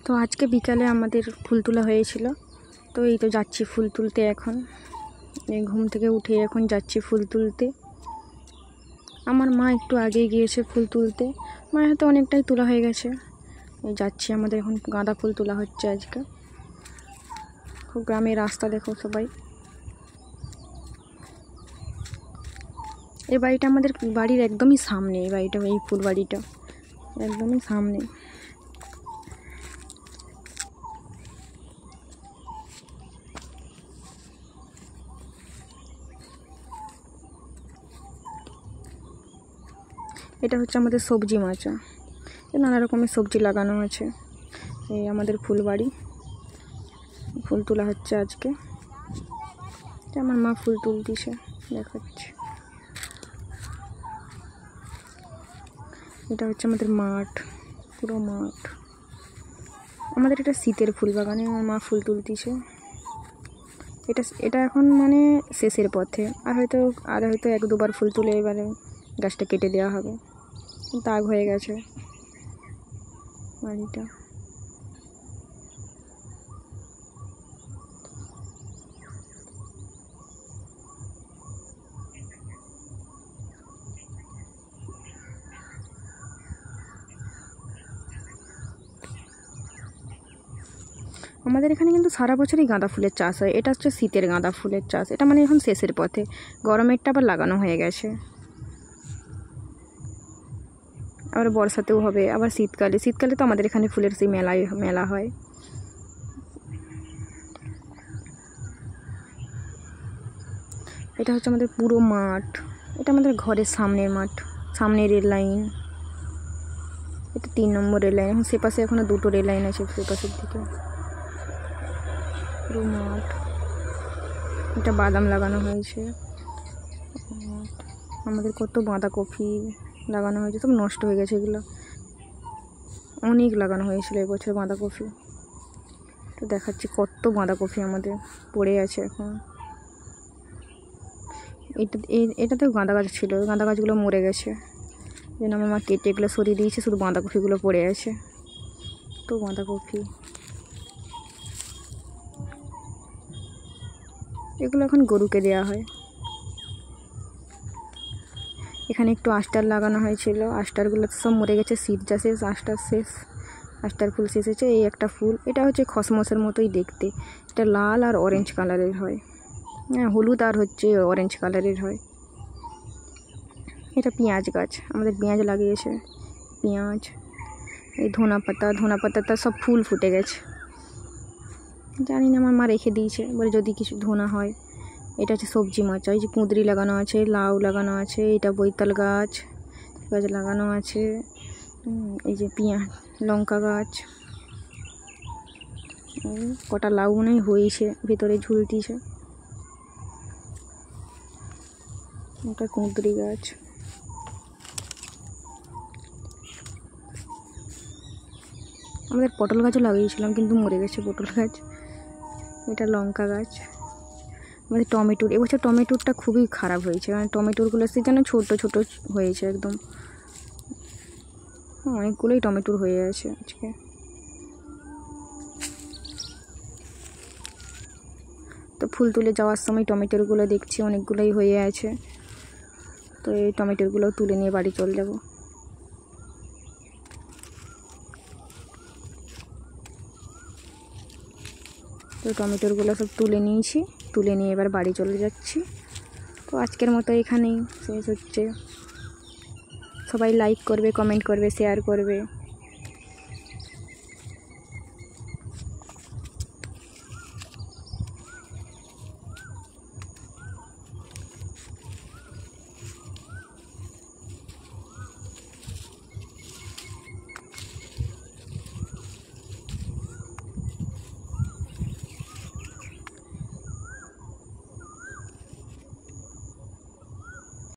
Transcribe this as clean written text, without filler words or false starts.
তো আজকে বিকালে আমাদের ফুল তোলা হয়েছিল। তো এই তো যাচ্ছি ফুল তুলতে। এখন এই ঘুম থেকে উঠে এখন যাচ্ছি ফুল তুলতে। আমার মা একটু আগেই গিয়েছে ফুল তুলতে, মায়ের হাতে অনেকটাই তোলা হয়ে গেছে। এই যাচ্ছি, আমাদের এখন গাঁদা ফুল তোলা হচ্ছে আজকে। খুব গ্রামের রাস্তা দেখো সবাই। এই বাড়িটা আমাদের বাড়ির একদমই সামনে, এই বাড়িটা, এই ফুল বাড়িটা একদমই সামনে। এটা হচ্ছে আমাদের সবজি মাচা, নানা রকমের সবজি লাগানো আছে। এই আমাদের ফুল বাড়ি, ফুল তোলা হচ্ছে আজকে। আমার মা ফুল তুলতেছে, দেখাচ্ছে। এটা হচ্ছে আমাদের মাঠ, পুরো মাঠ। আমাদের এটা শীতের ফুল বাগানে আমার মা ফুল তুলতেছে। এটা এখন মানে শেষের পথে, আর হয়তো 1-2বার ফুল তুলে এবারে গাছটা কেটে দেওয়া হবে। দাগ হয়ে গেছে বাড়িটা। আমাদের এখানে কিন্তু সারা বছরই গাঁদা ফুলের চাষ হয়। এটা হচ্ছে শীতের গাঁদা ফুলের চাষ, এটা মানে এখন শেষের পথে। গরমেরটা আবার লাগানো হয়ে গেছে, আবার বর্ষাতেও হবে, আবার শীতকালে তো আমাদের এখানে ফুলের সেই মেলা হয়। এটা হচ্ছে আমাদের পুরো মাঠ, এটা আমাদের ঘরের সামনের মাঠ, সামনে রেল লাইন। এটা 3 নম্বর রেল লাইন। এখন সেপাশে এখনো 2টো রেল লাইন আছে সেপাশের দিকে। পুরো মাঠ। এটা বাদাম লাগানো হয়েছে। আমাদের কত বাঁধাকপি লাগানো হয়েছে, সব নষ্ট হয়ে গেছে এগুলো। অনেক লাগানো হয়েছিল এবছর বাঁধাকপি। তো দেখাচ্ছি কত বাঁধাকপি আমাদের পড়ে আছে এখন। এটাতেও গাঁদা গাছ ছিল, গাঁদা গাছগুলো মরে গেছে, যেন আমার মা কেটে এগুলো সরিয়ে দিয়েছে, শুধু বাঁধাকপিগুলো পড়ে আছে। তো বাঁধাকপি এগুলো এখন গরুকে দেওয়া হয়। এখানে একটু আস্টার লাগানো হয়েছিল, আস্টারগুলো তো সব মরে গেছে, শীত যা শেষ আস্টার শেষ, আস্টার ফুল শেষ হয়েছে। এই একটা ফুল, এটা হচ্ছে খসমসের মতোই দেখতে, এটা লাল আর অরেঞ্জ কালারের হয়। হ্যাঁ, হলুদ আর হচ্ছে অরেঞ্জ কালারের হয়। এটা পেঁয়াজ গাছ, আমাদের পেঁয়াজ লাগিয়েছে। পেঁয়াজ, এই ধনা পাতাটা সব ফুল ফুটে গেছে, জানি না, আমার মা রেখে দিয়েছে, বলে যদি কিছু ধনা হয়। এটা হচ্ছে সবজি মাচা, এই যে কুঁদরি লাগানো আছে, লাউ লাগানো আছে, এটা বৈতাল গাছ লাগানো আছে। এই যে পেঁয়াজ, লঙ্কা গাছ, কটা লাউ মনে হয়েছে, ভেতরে ঝুলতিছে। এটা কুঁদরি গাছ। আমাদের পটল গাছও লাগিয়েছিলাম, কিন্তু মরে গেছে পটল গাছ। এটা লঙ্কা গাছ। আমাদের টমেটোর, এবছর টমেটোরটা খুবই খারাপ হয়েছে, মানে টমেটোরগুলো যেন ছোট ছোট হয়েছে একদম। অনেকগুলোই টমেটোর হয়ে আছে আজকে। তো ফুল তুলে যাওয়ার সময় টমেটোরগুলো দেখছি অনেকগুলোই হয়ে আছে। তো এই টমেটোরগুলো তুলে নিয়ে বাড়ি চলে যাব। তো টমেটোরগুলো সব তুলে নিয়েছি, তুলে নিয়ে এবার বাড়ি চলে যাচ্ছি। তো আজকের মতো এখানেই শেষ হচ্ছে। সবাই লাইক করবে, কমেন্ট করবে, শেয়ার করবে।